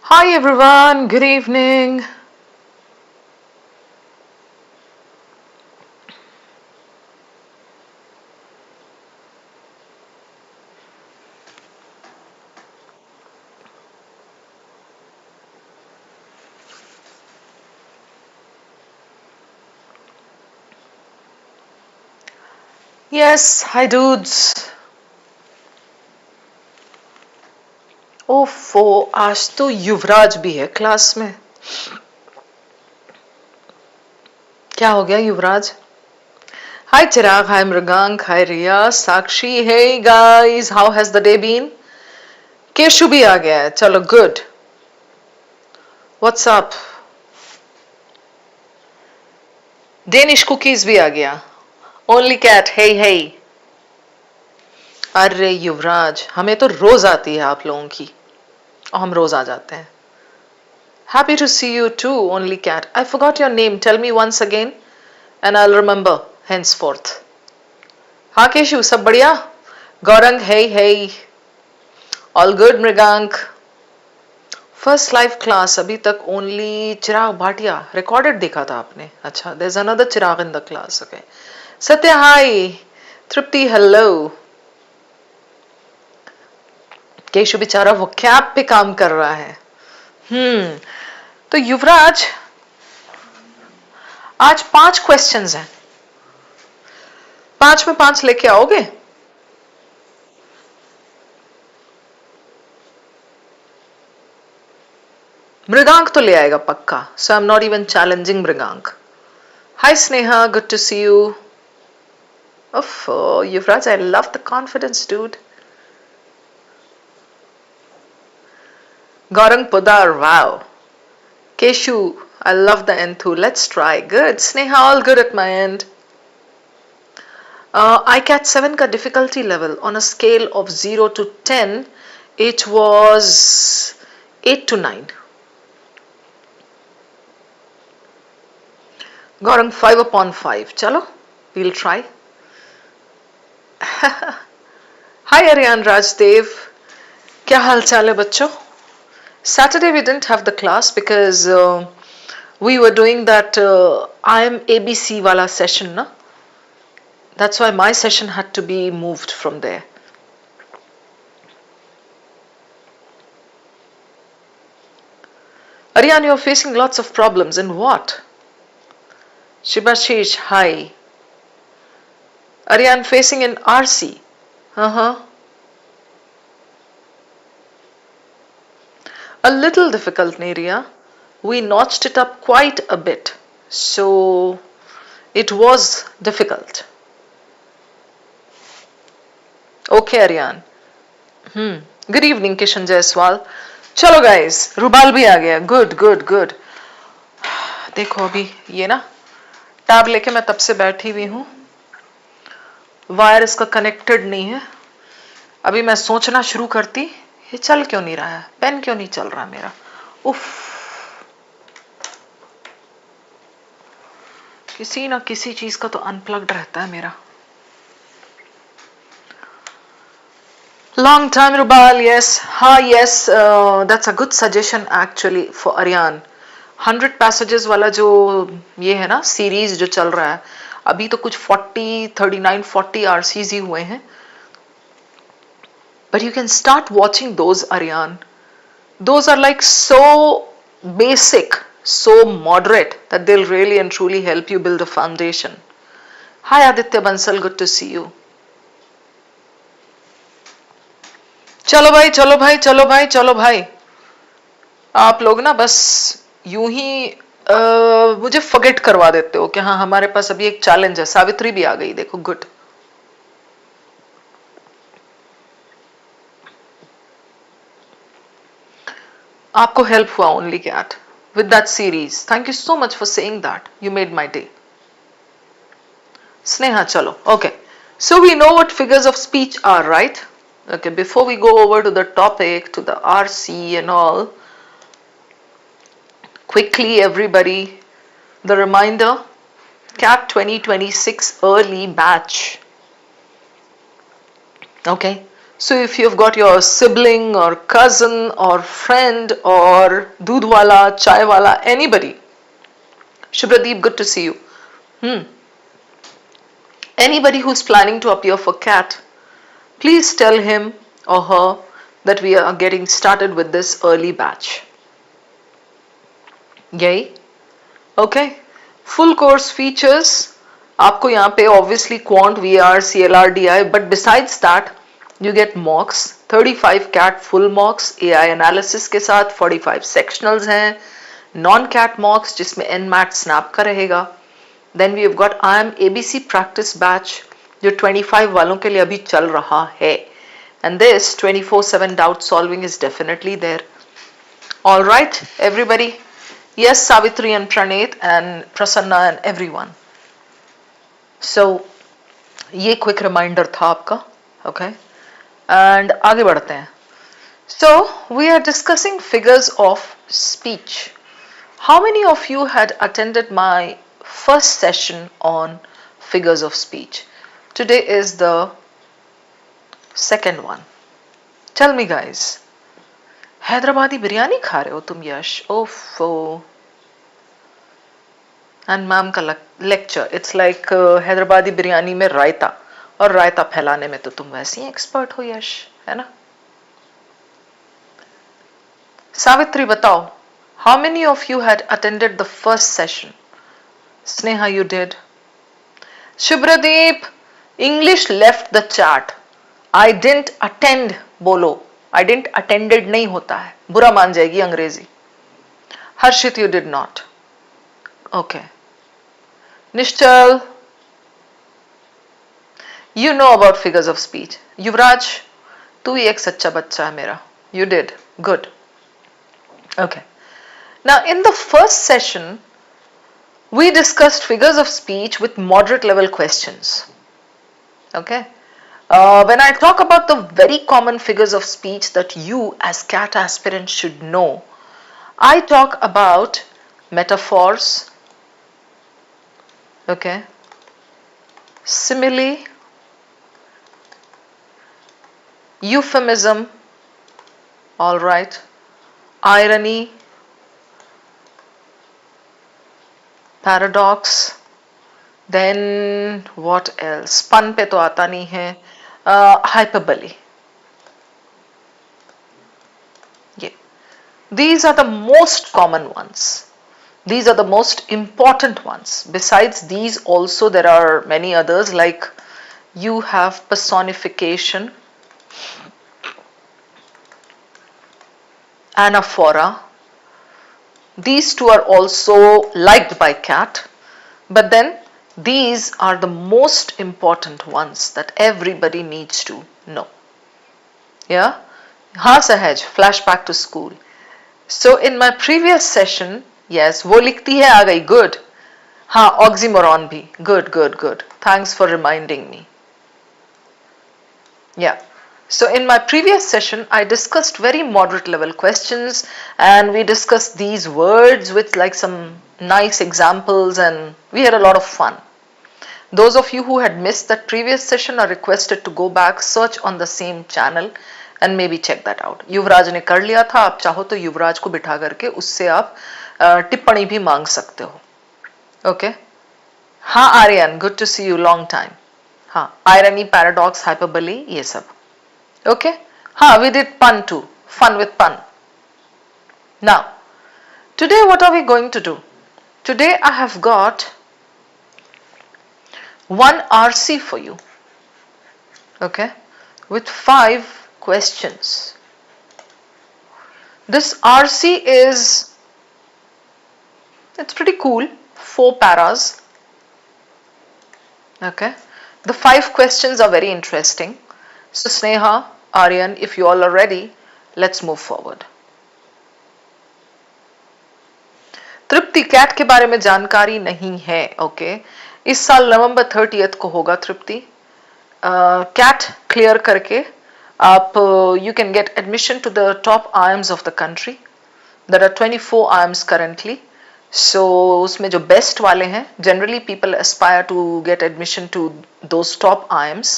Hi everyone, good evening. Yes, hi dudes. ओफो, आज तो युवराज भी है क्लास में. क्या हो गया युवराज? Hi Chirag, hi Mrigank, hi Riya, Sakshi. Hey guys, how has the day been? Keshu भी आ गया है, चलो good. What's up? Danish cookies भी आ गया. Only cat, hey hey. अरे युवराज, हमें तो रोज आती है आप लोगों की और हम रोज आ जाते हैं. Happy to see you too, only cat. I forgot your name. Tell me once again and I'll remember henceforth. हाँ केशु, सब बढ़िया? Gaurang, hey hey. All good Mrigank. First live class अभी तक ओनली चिराग भाटिया रिकॉर्डेड देखा था आपने. अच्छा, there is another Chirag in the class. Okay. Satya hi. Tripti hello. Cashew बेचारा वो कैप पे काम कर रहा है. तो युवराज, आज 5 क्वेश्चंस हैं. 5 में 5 लेके आओगे? मृगांक तो ले आएगा पक्का. So I am not even challenging Mrigank. Hi Sneha, good to see you. Oh, Yuvraj, I love the confidence, dude. Gaurang Pudar, wow. Keshu, I love the enthu. Let's try. Good. Sneha, all good at my end. ICAT 7 ka difficulty level on a scale of 0 to 10, it was 8 to 9. Gaurang 5 upon 5. Chalo, we'll try. Hi Aryan Rajdev. क्या हाल चाल है बच्चों? Saturday we didn't have the class because we were doing that IM ABC wala session, na? That's why my session had to be moved from there. Aryan, you're facing lots of problems. In what? Shibashish, hi. Aryan, facing in RC. A little difficult, Neria. We notched it up quite a bit. So it was difficult. Okay, Aryan. Good evening, Kishan Jaiswal. चलो guys, रुबाल भी आ गया. Good good good. देखो अभी ये ना tab लेके मैं तब से बैठी हुई हूँ. वायर इसका कनेक्टेड नहीं है. अभी मैं सोचना शुरू करती, ये चल क्यों नहीं रहा है, पेन क्यों नहीं चल रहा मेरा. उफ, किसी ना किसी चीज का तो अनप्लग्ड रहता है मेरा. Long time Rubal, yes. Yes, that's a good suggestion actually for Aryan. 100 passages वाला जो ये है ना सीरीज जो चल रहा है, अभी तो कुछ 40, 39, 40 RCs ही हुए हैं. But you can start watching those, Aryan. Those are like so basic, so moderate that they'll really and truly help you build a foundation. Hi Aditya Bansal, good to see you. चलो भाई चलो भाई चलो भाई चलो भाई. आप लोग ना बस यूं ही मुझे फॉरगेट करवा देते हो कि हाँ हमारे पास अभी एक चैलेंज है. सावित्री भी आ गई, देखो गुड. आपको हेल्प हुआ only CAT with that series. Thank you so much for saying that. You made my day. Sneha चलो. Okay, so we know what figures of speech are, right? Okay, before we go over to the topic, to the RC and all, quickly everybody, the reminder, CAT 2026 early batch. Okay, So if you've got your sibling or cousin or friend or doodh wala, chai wala, anybody, Shubhradeep, good to see you. Anybody who's planning to appear for CAT, please tell him or her that we are getting started with this early batch. Yay? Okay. Full course features. आपको यहाँ पे obviously quant, VR, CLR, DI, but besides that you get mocks, 35 CAT full mocks, AI analysis के साथ 45 sectionals हैं, non-CAT mocks जिसमें NMAT snap का रहेगा. Then we have got IM ABC practice batch जो 25 वालों के लिए अभी चल रहा है. And this 24/7 doubt solving is definitely there. All right, everybody. Yes, Savitri and Praneeth and Prasanna and everyone. So, ये quick reminder था आपका, okay? And आगे बढ़ते हैं. So, we are discussing figures of speech. How many of you had attended my first session on figures of speech? Today is the second one. Tell me guys. Hyderabadi biryani खा रहे हो तुम यश? ओफो. एंड मैम का lecture, it's like Hyderabadi biryani में रायता, और रायता फैलाने में तो तुम वैसे ही एक्सपर्ट हो यश, है ना? सावित्री बताओ, how many of you had attended the first session? Sneha you did. Shubhradeep, English left the chat. I didn't attend बोलो. आई डिडंट अटेंडेड नहीं होता है, बुरा मान जाएगी अंग्रेजी. Harshit you did not. Okay. Nishchal, you know about figures of speech. Yuvraj, तू ही एक सच्चा बच्चा है मेरा. You did. Good. Okay. Now in the first session, we discussed figures of speech with moderate level questions. Okay. When I talk about the very common figures of speech that you as CAT aspirants should know, I talk about metaphors, okay, simile, euphemism, all right, irony, paradox, then what else? Pun पे तो आता नहीं है. Hyperbole. Yeah. These are the most common ones. These are the most important ones. Besides these also there are many others, like you have personification, anaphora. These two are also liked by CAT, but then these are the most important ones that everybody needs to know. Yeah? हाँ सहज, flashback to school. So in my previous session, yes, वो लिखती है आ गई, good. हाँ, oxymoron भी, good, good, good. Thanks for reminding me. Yeah. So in my previous session, I discussed very moderate level questions, and we discussed these words with like some nice examples, and we had a lot of fun. Those of you who had missed that previous session are requested to go back, search on the same channel and maybe check that out. युवराज ने कर लिया था, आप चाहो तो युवराज को बिठा करके उससे आप टिप्पणी भी मांग सकते हो. Okay? हाँ Aryan, good to see you, long time. हाँ, irony, paradox, hyperbole, ये सब. Okay? हाँ, we did pun too, fun with pun. Now, today what are we going to do? Today I have got one RC for you, okay, with 5 questions. This RC is, it's pretty cool, 4 paras, okay. The 5 questions are very interesting. So Sneha, Aryan, if you all are ready, let's move forward. Tripti, CAT के बारे में जानकारी नहीं है, okay. इस साल नवंबर 30 को होगा तृप्ति. कैट क्लियर करके आप you can get admission to the top IIMs of the country. There are 24 IIMs currently. So उसमें जो बेस्ट वाले हैं, generally people aspire to get admission to those top IIMs.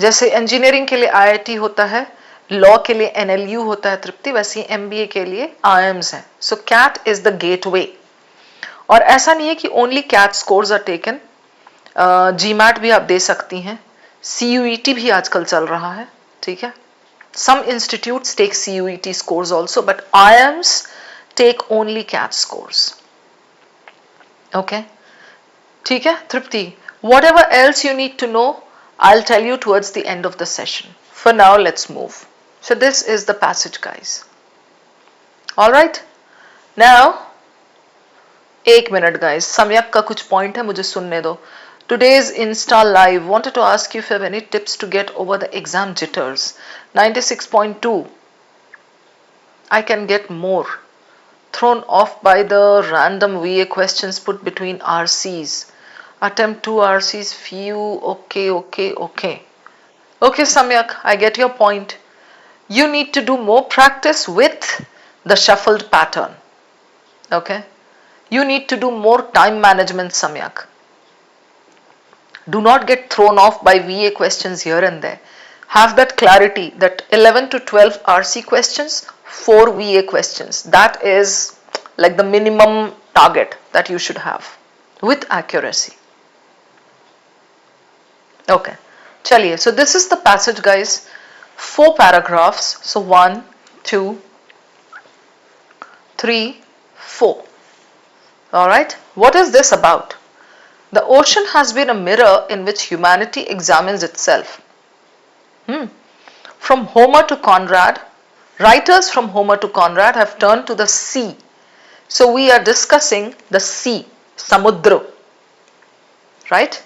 जैसे इंजीनियरिंग के लिए आईआईटी होता है, लॉ के लिए एनएलयू होता है तृप्ति, वैसे ही एमबीए के लिए आईएम्स है. So CAT is the gateway. और ऐसा नहीं है कि only CAT scores are taken, GMAT भी आप दे सकती हैं, सीयूईटी भी आजकल चल रहा है, ठीक है. Some institutes take CUET scores also, but IIMs take only CAT scores. Okay, ठीक है तृप्ति. Whatever else you need to know, I'll tell you towards the end of the session. For now, let's move. So this is the passage, guys. All right. Now, एक minute guys. सम्यक का कुछ point है, मुझे सुनने दो. Today's Insta Live, wanted to ask you if you have any tips to get over the exam jitters. 96.2. I can get more. Thrown off by the random VA questions put between RCs. Attempt 2 RCs, few. Okay. Okay, Samyak, I get your point. You need to do more practice with the shuffled pattern. Okay. You need to do more time management, Samyak. Do not get thrown off by VA questions here and there. Have that clarity that 11 to 12 RC questions, 4 VA questions. That is like the minimum target that you should have with accuracy. Okay. Chaliye. So this is the passage, guys. 4 paragraphs. So 1, 2, 3, 4. Alright. What is this about? The ocean has been a mirror in which humanity examines itself. From Homer to Conrad, writers from Homer to Conrad have turned to the sea. So we are discussing the sea, Samudra. Right?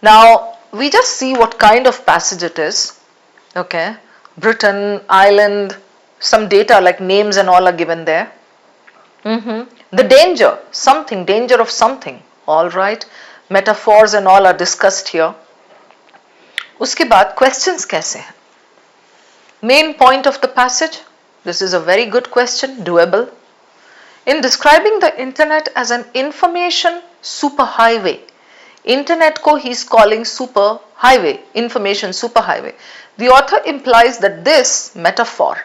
Now, we just see what kind of passage it is. Okay. Britain, Ireland, some data like names and all are given there. The danger of something. All right, metaphors and all are discussed here. उसके बाद questions कैसे हैं? Main point of the passage. This is a very good question, doable. In describing the internet as an information superhighway, internet को he is calling superhighway, information superhighway. The author implies that this metaphor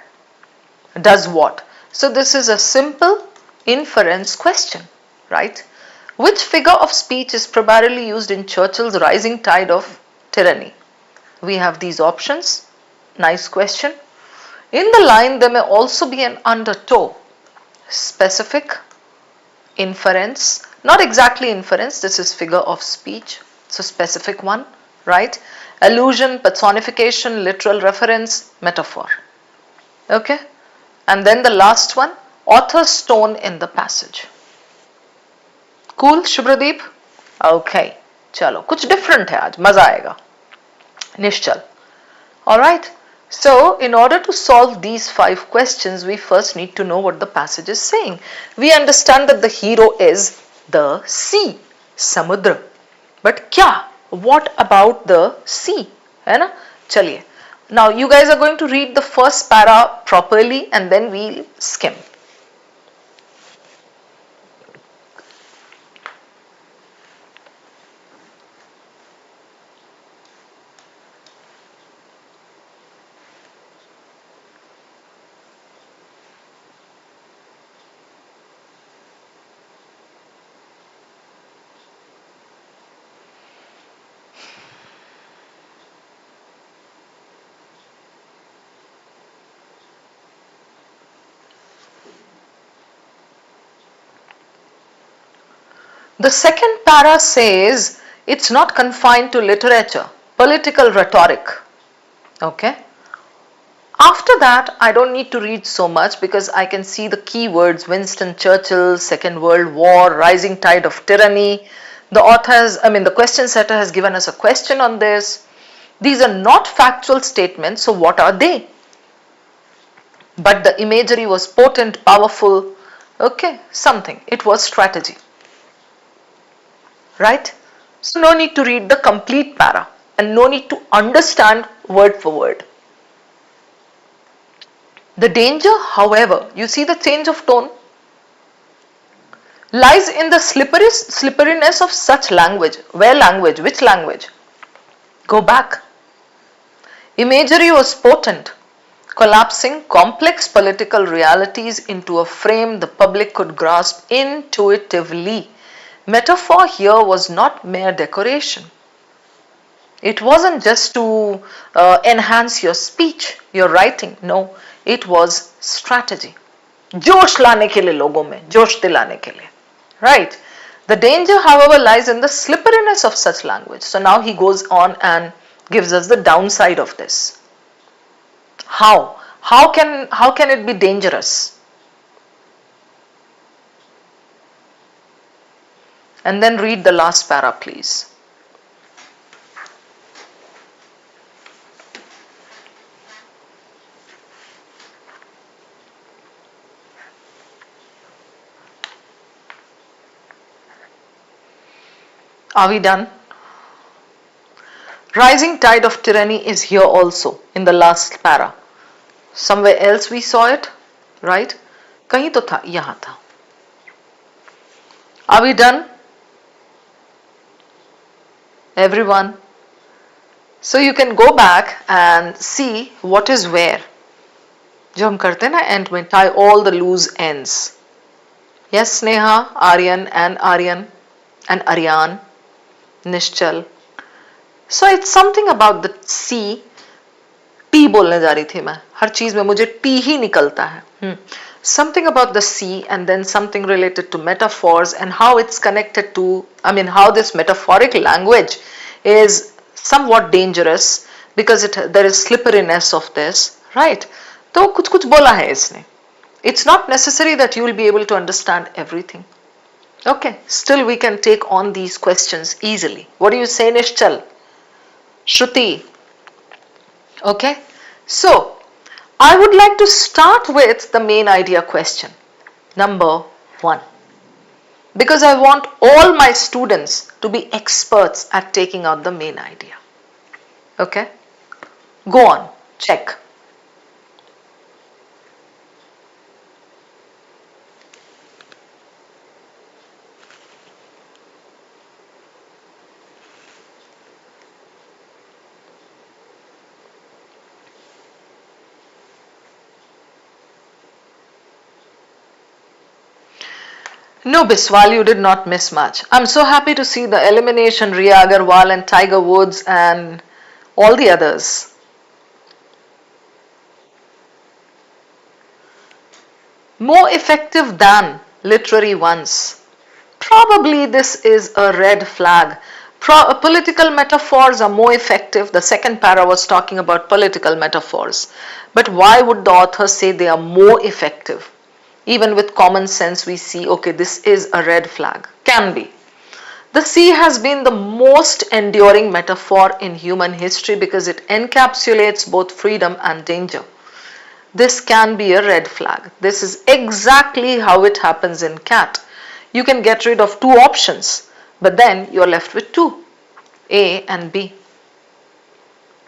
does what? So this is a simple inference question, right? Which figure of speech is primarily used in Churchill's Rising Tide of Tyranny? We have these options. Nice question. In the line, there may also be an undertow. Specific, inference, not exactly inference, this is figure of speech. So specific one, right? Allusion, personification, literal reference, metaphor. Okay? And then the last one, author's tone in the passage. Cool, Shubhradeep? Okay, चलो कुछ different है आज, मजा आएगा. निश्चल. Alright, so in order to solve these 5 questions, we first need to know what the passage is saying. We understand that the hero is the sea, Samudra. But क्या? What about the sea? है ना? चलिए. Now you guys are going to read the first para properly and then we'll skim. The second para says it's not confined to literature, political rhetoric. Okay. After that, I don't need to read so much because I can see the keywords: Winston Churchill, Second World War, Rising Tide of Tyranny. The question setter has given us a question on this. These are not factual statements, so what are they? But the imagery was potent, powerful, okay, something. It was strategy. Right? So no need to read the complete para and no need to understand word for word. The danger, however, you see the change of tone, lies in the slipperiness of such language. Where language? Which language? Go back. Imagery was potent, collapsing complex political realities into a frame the public could grasp intuitively. Metaphor here was not mere decoration. It wasn't just to enhance your speech, your writing. No, it was strategy. जोश लाने के लिए लोगों में, जोश दिलाने के लिए. Right? The danger, however, lies in the slipperiness of such language. So now he goes on and gives us the downside of this. How? How can it be dangerous? And then read the last para, please. Are we done? Rising tide of tyranny is here also in the last para. Somewhere else we saw it, right? कहीं तो था, यहाँ था. Are we done? Everyone? So you can go back and see what is where. जो हम करते हैं ना end में, tie all the loose ends. Yes, Sneha, Aryan and Aryan, Nishchal. So it's something about the C. T बोलने जा रही थी मैं. हर चीज में मुझे T ही निकलता है. Something about the C and then something related to metaphors and how it's connected to, how this metaphoric language is somewhat dangerous because there is slipperiness of this, right? तो कुछ कुछ बोला है इसने. It's not necessary that you will be able to understand everything. Okay, still we can take on these questions easily. What do you say, Nishchal? Shruti? Okay, so I would like to start with the main idea question, number 1, because I want all my students to be experts at taking out the main idea. Okay, go on, check. No, Biswal, you did not miss much. I'm so happy to see the elimination, Riya Agarwal and Tiger Woods and all the others. More effective than literary ones. Probably this is a red flag. Political metaphors are more effective. The second para was talking about political metaphors. But why would the author say they are more effective? Even with common sense, we see, okay, this is a red flag. Can be. The sea has been the most enduring metaphor in human history because it encapsulates both freedom and danger. This can be a red flag. This is exactly how it happens in CAT. You can get rid of 2 options, but then you're left with 2, A and B.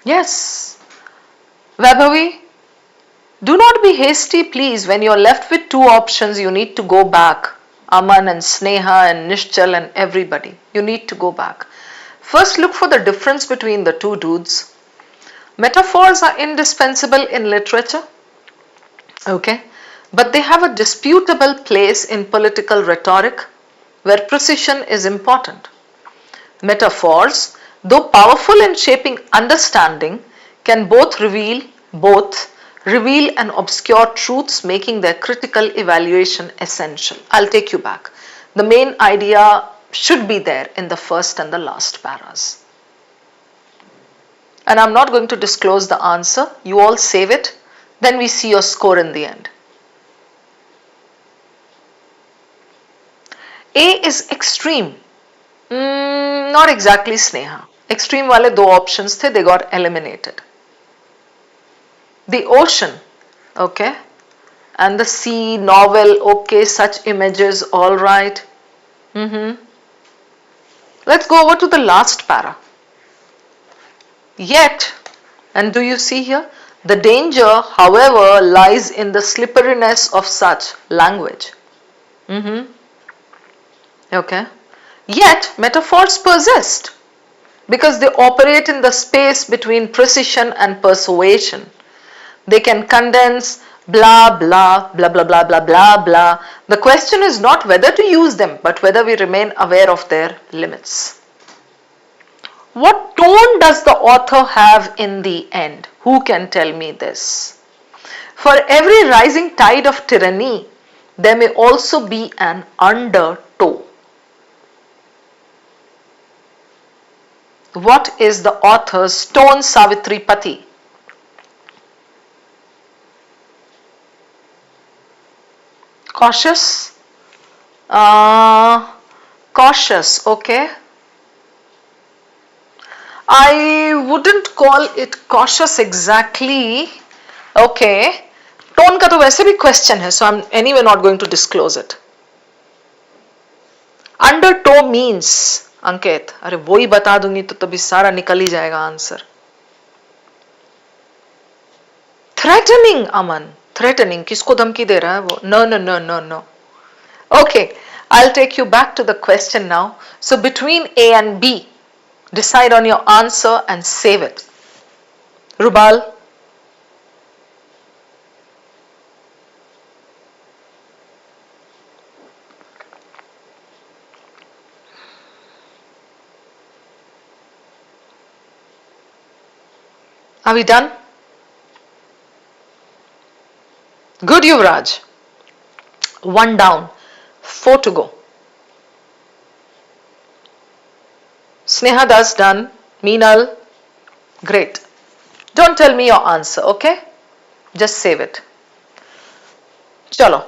Yes. Vaibhavi? Do not be hasty, please. When you're left with 2 options, you need to go back. Aman and Sneha and Nishchal and everybody. You need to go back. First, look for the difference between the 2 dudes. Metaphors are indispensable in literature. Okay. But they have a disputable place in political rhetoric where precision is important. Metaphors, though powerful in shaping understanding, can both reveal and obscure truths, making their critical evaluation essential. I'll take you back. The main idea should be there in the first and the last paras. And I'm not going to disclose the answer. You all save it. Then we see your score in the end. A is extreme. Not exactly, Sneha. Extreme wale 2 options the, they got eliminated. The ocean, okay, and the sea, novel, okay, such images, all right. Let's go over to the last para. Yet, and do you see here? The danger, however, lies in the slipperiness of such language. Okay. Yet, metaphors persist. because they operate in the space between precision and persuasion. They can condense blah blah blah blah blah blah blah blah. The question is not whether to use them, but whether we remain aware of their limits. What tone does the author have in the end? Who can tell me this? For every rising tide of tyranny, there may also be an undertow. What is the author's tone, Savitri Pati? Cautious? Cautious, okay. I wouldn't call it cautious exactly. Okay. Tone का तो वैसे भी question है, so I'm anyway not going to disclose it. Undertow means, अंकित, अरे वो ही बता दूंगी तो तभी सारा निकल ही जाएगा आंसर. Threatening, अमन. Threatening, किसको धमकी दे रहा है वो? No, no, no, no, no. Okay, I'll take you back to the question now. So between A and B, decide on your answer and save it. Rubal? Are we done? Good, Yuvraj. 1 down, 4 to go. Sneha Das done. Meenal, great. Don't tell me your answer, okay? Just save it. Chalo.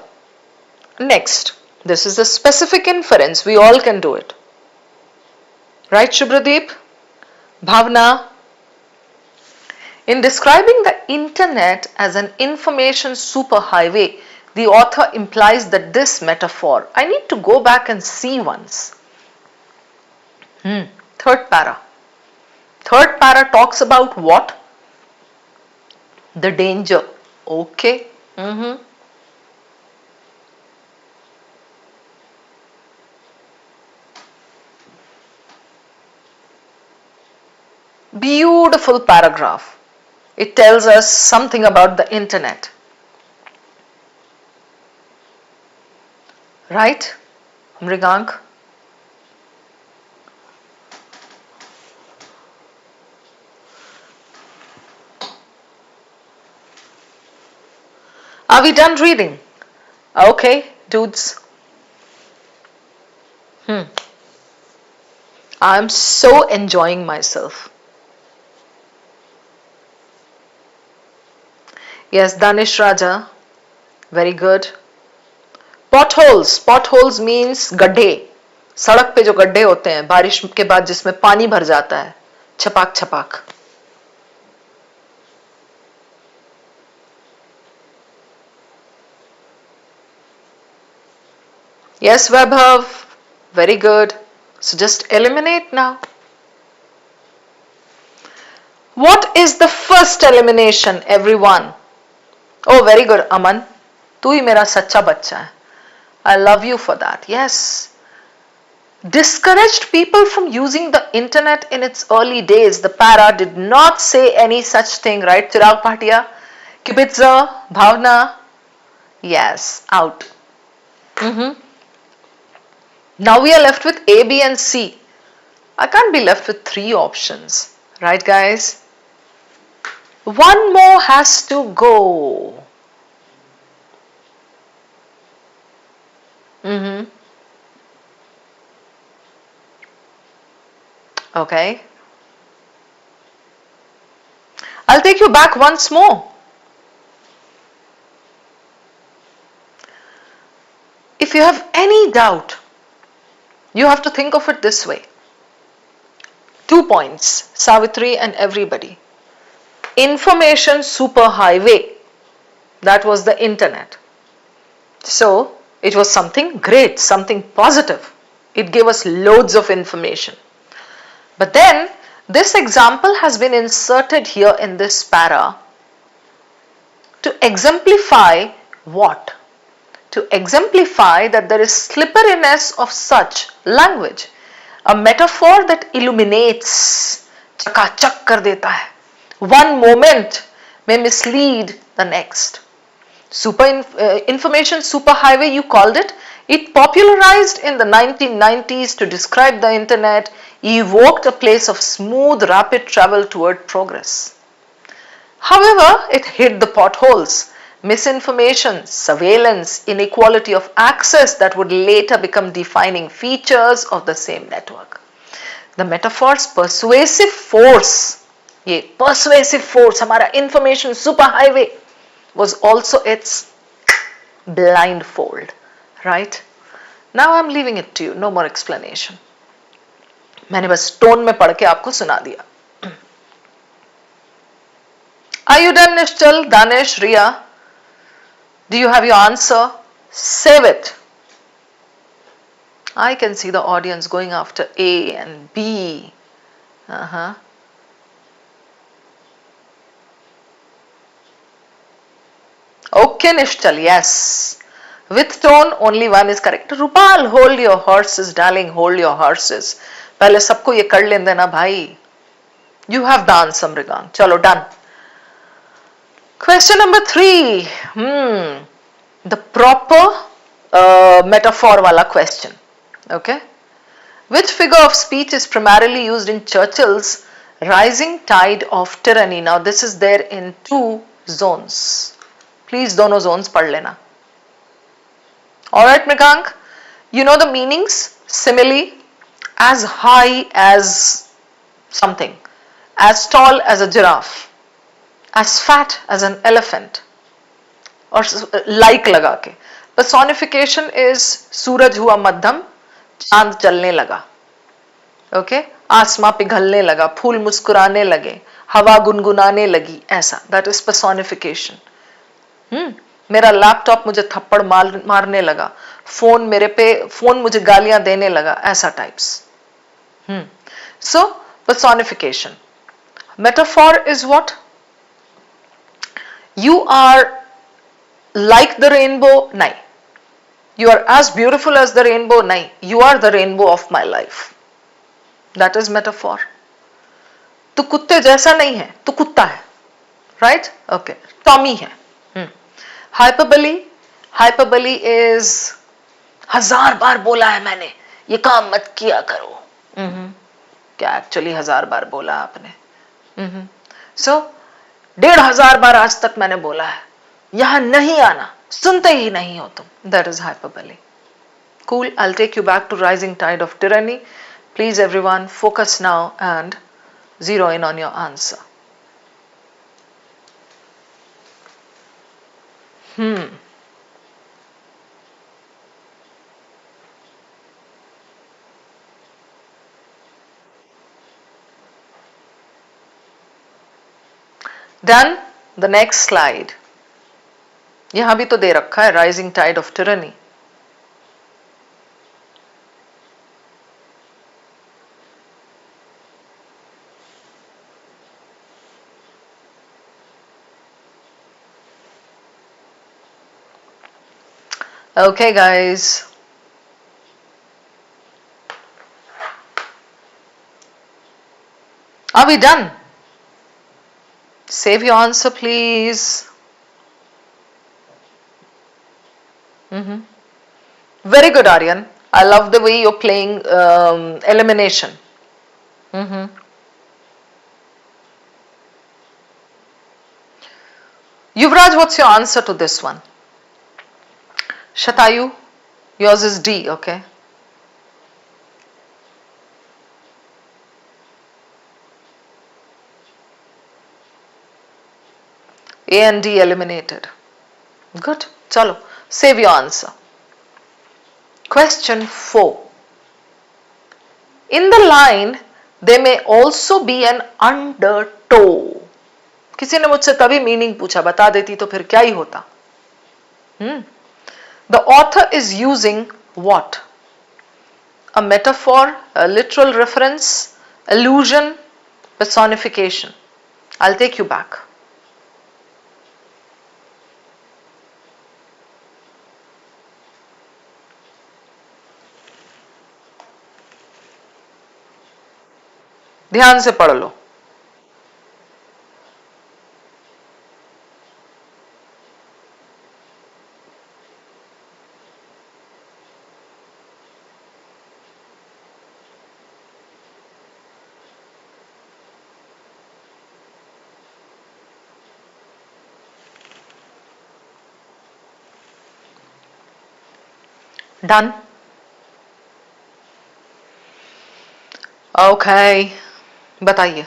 Next, this is a specific inference. We all can do it. Right, Shubhradeep? Bhavna? In describing the internet as an information superhighway, the author implies that this metaphor, I need to go back and see once. Third para. Third para talks about what? The danger. Okay. Beautiful paragraph. It tells us something about the internet. Right, Mrigank? Are we done reading? Okay, dudes. I'm so enjoying myself. Yes, Danish Raja. Very good. Potholes. Potholes means गड्ढे. सड़क पे जो गड्ढे होते हैं बारिश के बाद जिसमें पानी भर जाता है. छपाक छपाक. Yes, Vaibhav. Very good. So just eliminate now. What is the first elimination, everyone? Oh, very good, Aman. तू ही मेरा सच्चा बच्चा है. I love you for that. Yes. Discouraged people from using the internet in its early days. The para did not say any such thing, right, Chirag Bhatia? Kibitza, Bhavna? Yes, out. Now we are left with A, B and C. I can't be left with 3 options. Right, guys? One more has to go. Okay. I'll take you back once more. If you have any doubt, you have to think of it this way. 2 points, Savitri and everybody. Information superhighway, that was the internet. So, it was something great, something positive. It gave us loads of information. But then, this example has been inserted here in this para to exemplify what? To exemplify that there is slipperiness of such language. A metaphor that illuminates, चकाचक कर देता है. One moment may mislead the next. Information superhighway, you called it. It popularized in the 1990s to describe the internet, evoked a place of smooth, rapid travel toward progress. However, it hid the potholes, misinformation, surveillance, inequality of access that would later become defining features of the same network. The metaphor's persuasive force, ये persuasive force, हमारा information superhighway, was also its blindfold, right? Now I'm leaving it to you, no more explanation. मैंने बस tone में पढ़ के आपको सुना दिया. Are you done, Nishchal, Danish, Ria? Do you have your answer? Save it. I can see the audience going after A and B. Okay, Nishchal, yes. With tone, only one is correct. Rupal, hold your horses, darling, hold your horses. पहले सबको ये कर लें देना भाई. You have the answer, Mrigang. Chalo, done. Question number 3. The proper metaphor wala question. Okay. Which figure of speech is primarily used in Churchill's Rising Tide of Tyranny? Now this is there in 2 zones. Please dono zones pad lena. Alright, Mrigank. You know the meanings? Simile, as high as something, as tall as a giraffe, as fat as an elephant, or like लगा के. Personification is सूरज हुआ मध्यम, चांद चलने लगा. Okay? आसमां पिघलने लगा, फूल मुस्कुराने लगे, हवा गुनगुनाने लगी, ऐसा. That is personification. मेरा लैपटॉप मुझे थप्पड़ मारने लगा, फोन मुझे गालियां देने लगा, ऐसा types. So personification. Metaphor is what? You are like the rainbow, nahi. You are as beautiful as the rainbow, nahi. You are the rainbow of my life. That is metaphor. तू कुत्ते जैसा नहीं है, तू कुत्ता है. Right? Okay. Tommy है. Hyperbole. Hyperbole is 1000 बार बोला है मैंने, ये काम मत किया करो. क्या एक्चुअली 1000 बार बोला आपने? So 1500 बार आज तक मैंने बोला है, यहां नहीं आना, सुनते ही नहीं हो तुम. That is hyperbole. Cool. I'll take you back to Rising Tide of Tyranny. Please everyone focus now and zero in on your answer. Done? The next slide. यहां भी तो दे रखा है Rising Tide of Tyranny. Okay, guys. Are we done? Save your answer, please. Very good, Aryan. I love the way you're playing elimination. Yuvraj, what's your answer to this one? Shatayu, yours is D, okay? A and D eliminated. Good. Chalo, save your answer. Question 4. In the line, there may also be an undertow. किसी ने मुझसे तभी meaning पूछा, बता देती तो फिर क्या ही होता. The author is using what? A metaphor, a literal reference, allusion, personification. I'll take you back. ध्यान से पढ़ लो. Done? Okay. बताइए.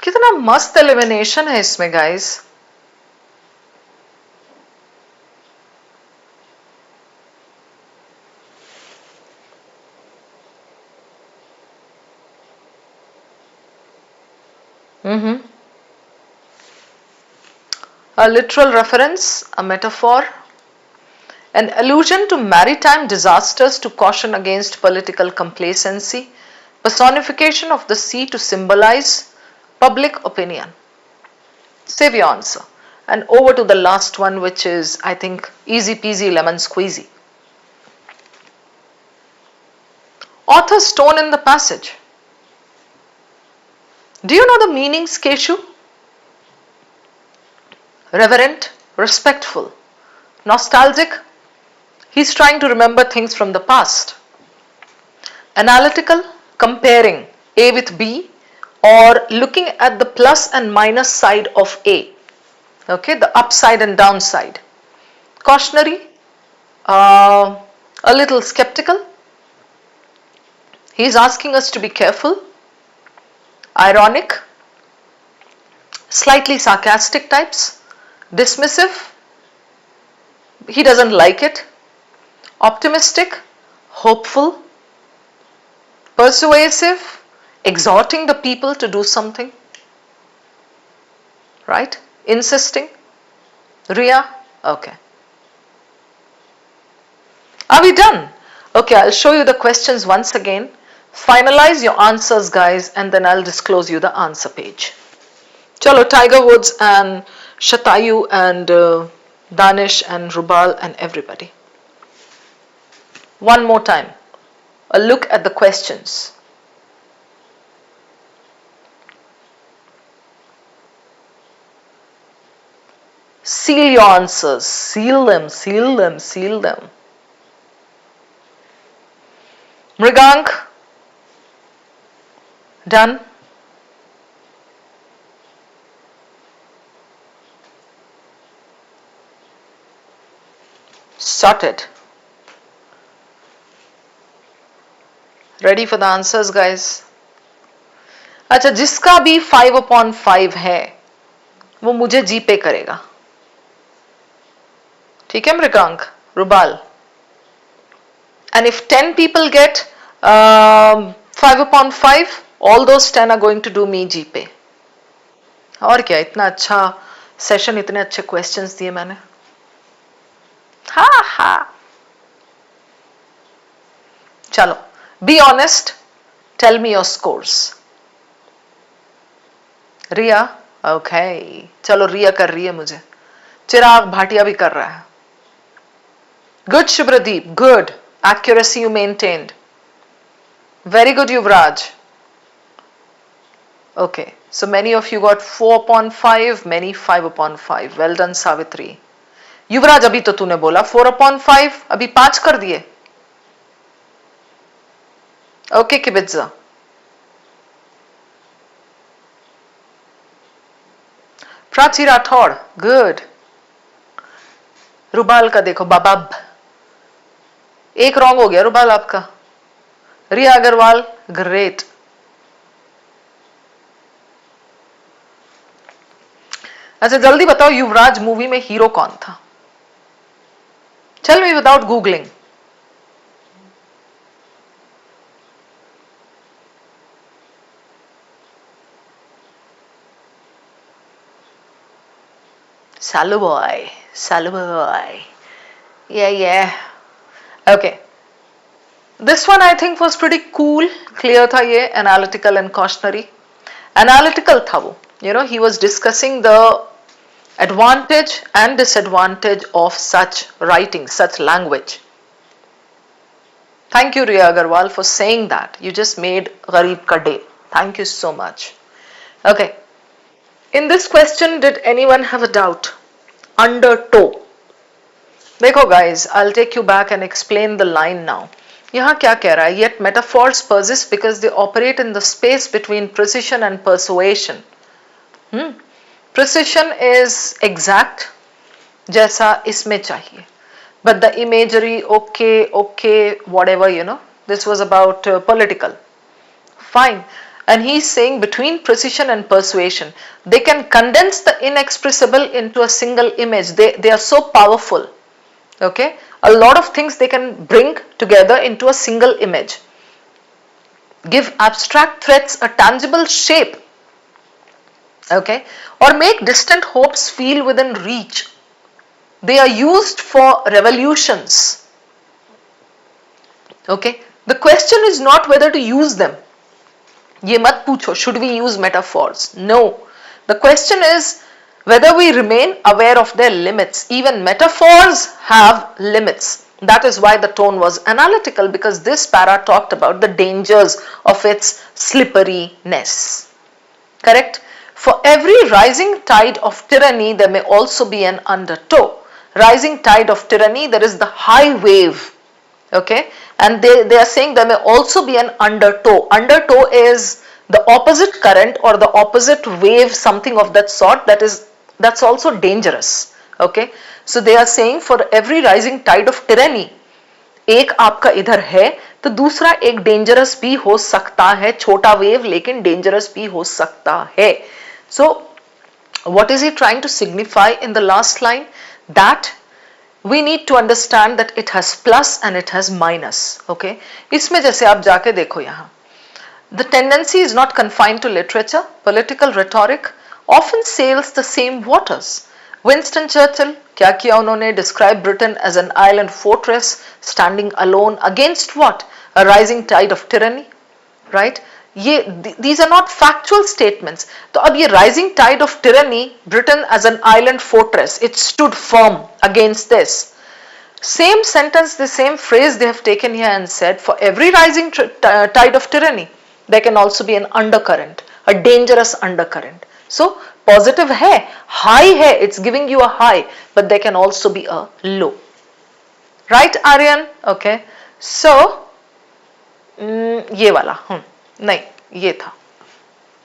कितना मस्त एलिमिनेशन है इसमें guys. A literal reference, a metaphor, an allusion to maritime disasters to caution against political complacency, personification of the sea to symbolize public opinion. Save your answer. And over to the last one, which is, I think, easy peasy lemon squeezy. Author's tone in the passage. Do you know the meanings, Keshu? Reverent, respectful. Nostalgic, he's trying to remember things from the past. Analytical, comparing A with B or looking at the plus and minus side of A. Okay, the upside and downside. Cautionary, a little skeptical. He's asking us to be careful. Ironic, slightly sarcastic types. Dismissive, he doesn't like it. Optimistic, hopeful. Persuasive, exhorting the people to do something. Right? Insisting. Ria, okay. Are we done? Okay, I'll show you the questions once again. Finalize your answers, guys, and then I'll disclose you the answer page. Chalo, Tiger Woods and Shatayu and Danish and Rubal and everybody. One more time. A look at the questions. Seal your answers. Seal them, seal them, seal them. Mrigank. Done. Sorted. Ready for the answers, guys? अच्छा, जिसका भी 5/5 है वो मुझे जीपे करेगा. ठीक है Mrigank, रुबाल. And if 10 people get 5/5, all those 10 are going to do me GPay. और क्या, इतना अच्छा सेशन, इतने अच्छे क्वेश्चंस दिए मैंने. हाँ हाँ. चलो, be honest, tell me your scores. Riya, okay. चलो, रिया कर रही है मुझे. चिराग भाटिया भी कर रहा है. Good, Shubhradeep, good. Accuracy you maintained. Very good, Yuvraj. Okay, so many of you got 4/5, many 5/5. Well done, Savitri. युवराज, अभी तो तूने बोला 4/5, अभी 5 कर दिए. ओके किबित्जा. प्राची राठौड़, गुड. रुबाल का देखो, बाबाब. एक रॉन्ग हो गया रुबाल आपका. रिया अग्रवाल, ग्रेट. अच्छा जल्दी बताओ, युवराज मूवी में हीरो कौन था? Tell me without googling. Salu boy, Salu boy. Yeah. Okay. This one I think was pretty cool. Clear tha ye, analytical and cautionary. Analytical था वो, he was discussing the advantage and disadvantage of such writing, such language. Thank you, Riya Agarwal, for saying that. You just made Gharib ka day. Thank you so much. Okay. In this question, did anyone have a doubt? Undertow. देखो guys, I'll take you back and explain the line now. यहाँ क्या कह रहा है? Yet metaphors persist because they operate in the space between precision and persuasion. Precision is exact, जैसा इसमें चाहिए. But the imagery, okay, whatever, this was about political. Fine. And he's saying between precision and persuasion, they can condense the inexpressible into a single image. They are so powerful. Okay. A lot of things they can bring together into a single image. Give abstract threats a tangible shape. Okay. Or make distant hopes feel within reach. They are used for revolutions. Okay. The question is not whether to use them. ये मत पूछो, should we use metaphors? No. The question is whether we remain aware of their limits. Even metaphors have limits. That is why the tone was analytical, because this para talked about the dangers of its slipperiness. Correct? For every rising tide of tyranny, there may also be an undertow. Rising tide of tyranny, there is the high wave. Okay? And they are saying there may also be an undertow. Undertow is the opposite current or the opposite wave, something of that sort, that's also dangerous. Okay? So they are saying for every rising tide of tyranny, एक आपका इधर है तो दूसरा एक dangerous भी हो सकता है, छोटा wave लेकिन dangerous भी हो सकता है. So what is he trying to signify in the last line? That we need to understand that it has plus and it has minus. Okay? इसमें जैसे आप जाके देखो यहाँ, the tendency is not confined to literature. Political rhetoric often sails the same waters. Winston Churchill, क्या किया उन्होंने? Describe Britain as an island fortress standing alone against what? A rising tide of tyranny. Right? These are not factual statements. तो अब ये rising tide of tyranny, Britain as an island fortress, it stood firm against this. Same sentence, the same phrase they have taken here and said, for every rising tide of tyranny, there can also be an undercurrent, a dangerous undercurrent. So positive hai, high hai, it's giving you a high, but there can also be a low. Right, Aryan? Okay. So, ये वाला, नहीं, ये था.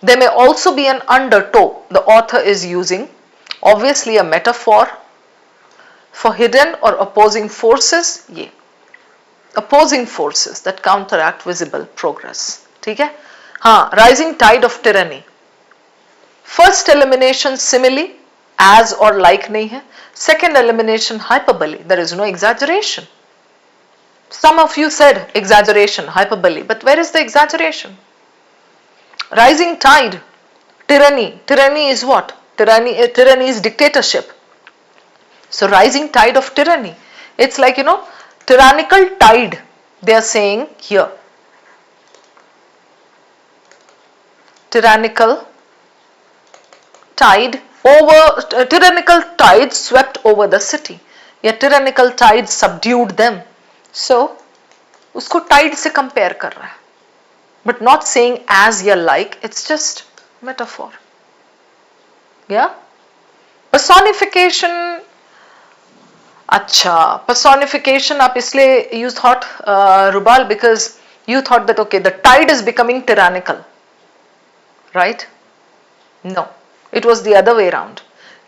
There may also be an undertow. The author is using obviously a metaphor for hidden or opposing forces. ये opposing forces that counteract visible progress. ठीक है? हाँ, rising tide of tyranny. First elimination simile, as or like नहीं है. Second elimination hyperbole. There is no exaggeration. Some of you said exaggeration, hyperbole, but where is the exaggeration? Rising tide, tyranny. Tyranny is what? Tyranny is dictatorship. So rising tide of tyranny. It's like, tyrannical tide, they are saying here. Tyrannical tide swept over the city. Yeah, tyrannical tide subdued them. So, उसको tide से compare कर रहा है. But not saying as या like, it's just metaphor. Yeah? Personification. अच्छा, personification आप इसलिए you thought, Rubal, because you thought that okay, the tide is becoming tyrannical. Right? No, it was the other way around.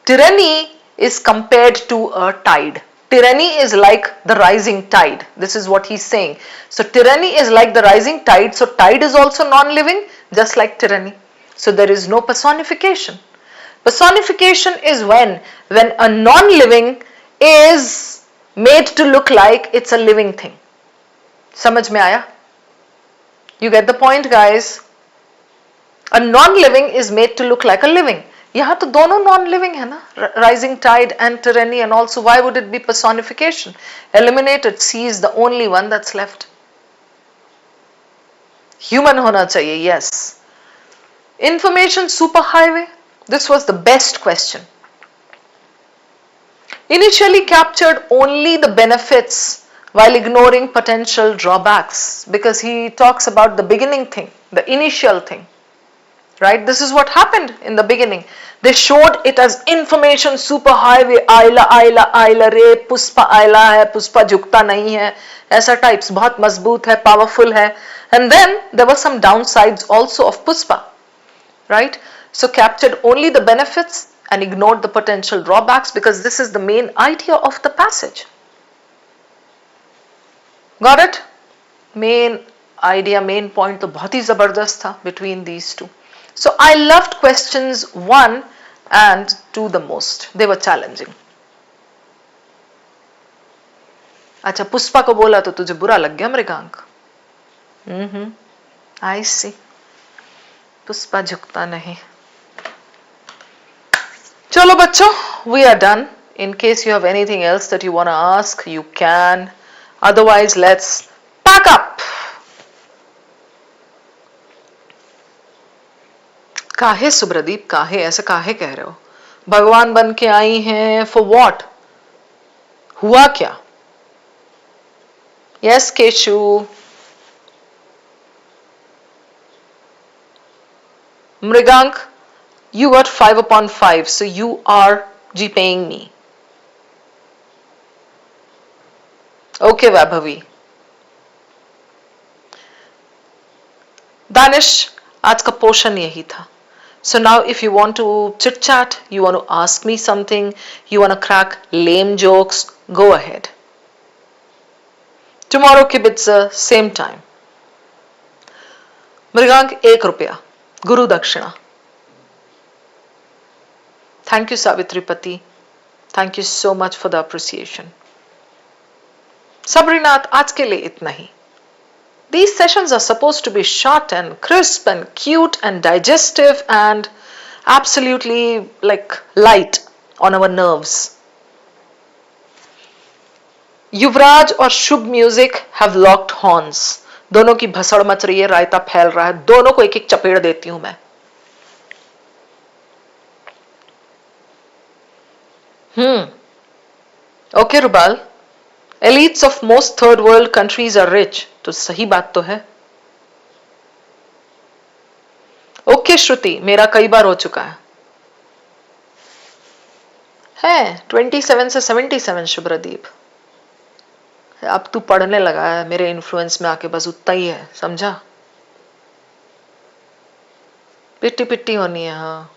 Tyranny is compared to a tide. Tyranny is like the rising tide. This is what he's saying. So tyranny is like the rising tide. So tide is also non-living, just like tyranny. So there is no personification. Personification is when a non-living is made to look like it's a living thing. समझ में आया? You get the point, guys? A non-living is made to look like a living. यहाँ तो दोनों non-living है ना, rising tide and tyranny, and also why would it be personification? Eliminated, C is the only one that's left. Human होना चाहिए, yes. Information superhighway? This was the best question. Initially captured only the benefits while ignoring potential drawbacks, because he talks about the beginning thing, the initial thing. Right? This is what happened in the beginning. They showed it as information superhighway, आइला आइला आइला रे, पुष्पा आइला है, पुष्पा झुकता नहीं है, ऐसा types, बहुत मजबूत है, powerful है. And then there were some downsides also of Puspa. Right? So captured only the benefits and ignored the potential drawbacks, because this is the main idea of the passage. Got it? Main idea, main point तो बहुत ही जबरदस्त था between these two. So I loved questions 1 and 2 the most. They were challenging. अच्छा, पुष्पा को बोला तो तुझे बुरा लग गया मृगांक? I see. पुष्पा झुकता नहीं. चलो बच्चों, we are done. In case you have anything else that you want to ask, you can. Otherwise, let's pack up. काहे सुब्रदीप, काहे ऐसे काहे कह रहे हो? भगवान बन के आई हैं, for what? हुआ क्या? Yes, Keshu. Mrigank, you got 5 upon 5, so you are G-paying me. Okay, Vaibhavi. Danish, आज का पोर्शन यही था. So now if you want to chit chat, you want to ask me something, you want to crack lame jokes, go ahead. Tomorrow kibitza, same time. Mrigank, ₹1, Guru Dakshina. Thank you, Savitripati. Thank you so much for the appreciation. Sabrinath, आज के लिए इतना ही. These sessions are supposed to be short and crisp and cute and digestive and absolutely like light on our nerves. युवराज और शुभ music have locked horns. दोनों की भसड़ much रही है, रायता फैल रहा है, दोनों को एक एक चपेड़ देती हूं मैं. Okay, रुबाल. Elites of most third world countries are rich. तो सही बात तो है. ओके श्रुति, मेरा कई बार हो चुका है 27 से 77 शुभ्रदीप. अब तू पढ़ने लगा है, मेरे इन्फ्लुएंस में आके बस उतना ही है, समझा? पिट्टी पिट्टी होनी है. हाँ.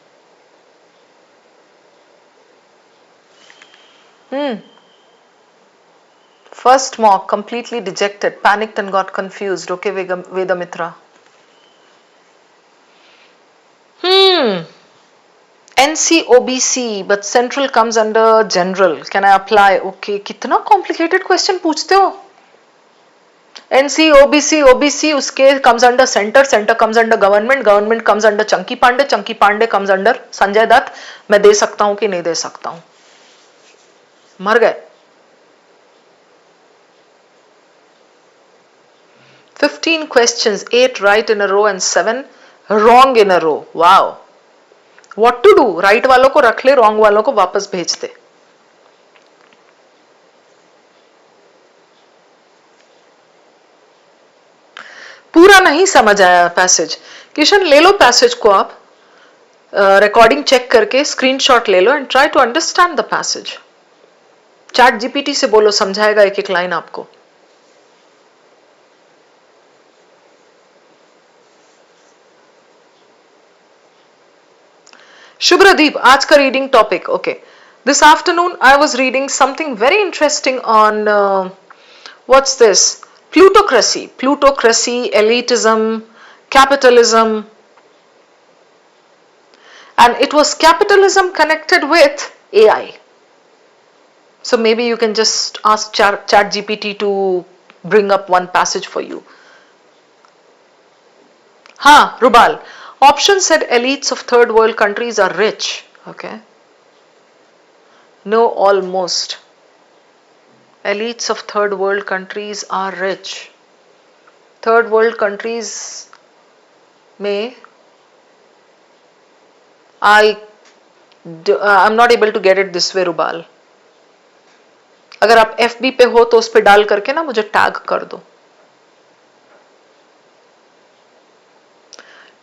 First mock, completely dejected, panicked and got confused. Okay, Vedamitra. NCOBC, but central comes under general. Can I apply? Okay, कितना complicated question पूछते हो? NCOBC, OBC उसके comes under center, center comes under government, government comes under Chunky Pandey comes under Sanjay Dutt. मैं दे सकता हूँ कि नहीं दे सकता हूँ? मर गए. 15 questions, 8 right in a row and 7 wrong in a row. Wow. What to do? Right वालों को रख ले, wrong वालों को वापस भेज दे. पूरा नहीं समझ आया पैसेज. किशन, ले लो पैसेज को आप, रिकॉर्डिंग चेक करके स्क्रीनशॉट ले लो and try to understand the passage. ChatGPT से बोलो, समझाएगा एक एक लाइन आपको. Shubhradeep, आज का reading topic. Okay. This afternoon I was reading something very interesting on what's this? Plutocracy. Plutocracy, elitism, capitalism. And it was capitalism connected with AI. So maybe you can just ask ChatGPT to bring up one passage for you. Ha, Rubal. Option said elites of third world countries are rich. Okay. No, almost. Elites of third world countries are rich. Third world countries में I'm not able to get it this way, रुबाल. अगर आप FB पे हो तो उस पे डाल करके ना मुझे टैग कर दो.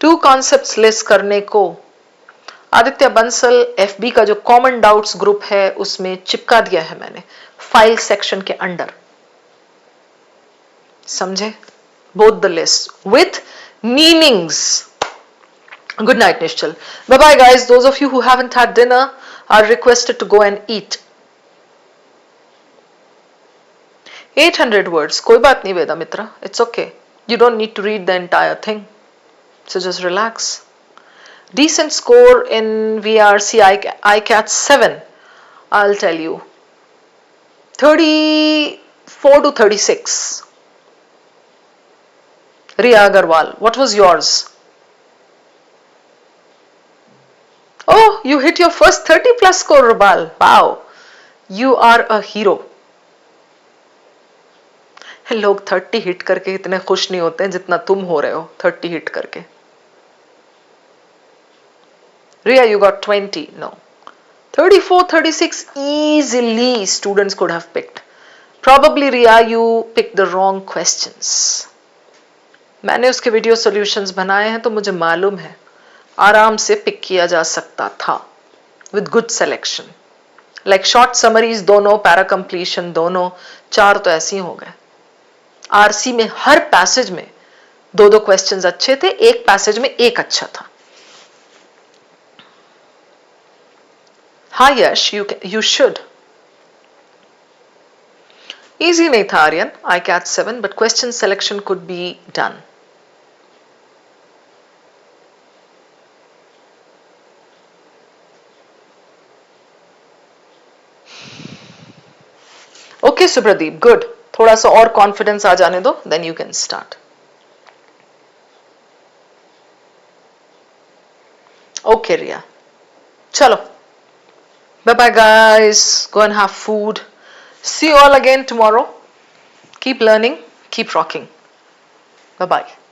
2 कॉन्सेप्ट्स लिस्ट करने को आदित्य बंसल FB का जो कॉमन डाउट्स ग्रुप है उसमें चिपका दिया है मैंने फाइल सेक्शन के अंडर. समझे? Both the list with meanings. Good night, Nishchal. Bye bye, guys. Those of you who haven't had dinner are requested to go and eat. 800 words. कोई बात नहीं वेदा मित्रा. It's okay. You don't need to read the entire thing. So just relax. Decent score in VARC ICAT 7. I'll tell you. 34 to 36. Riya Agarwal. What was yours? Oh, you hit your first 30 plus score, Rubal. Wow. You are a hero. लोग 30 hit करके इतने खुश नहीं होते हैं जितना तुम हो रहे हो 30 हिट करके. Riya, you got 20. No. 34, 36 easily students could have picked. Probably, Riya, you picked the wrong questions. मैंने उसके वीडियो सॉल्यूशंस बनाए हैं तो मुझे मालूम है आराम से पिक किया जा सकता था with good selection. Like short summaries दोनों, पैरा कंप्लीशन दोनों, 4 तो ऐसे ही हो गए. आरसी में हर पैसेज में 2-2 क्वेश्चंस अच्छे थे, एक पैसेज में एक अच्छा था. हाँ यश, you should. Easy नहीं था Aryan, ICAT 7, but question selection could be done. Okay, Supradeep, good. थोड़ा सा और कॉन्फिडेंस आ जाने दो, then you can start. Okay, Riya. चलो. Bye bye, guys. Go and have food. See you all again tomorrow. Keep learning, keep rocking. Bye bye.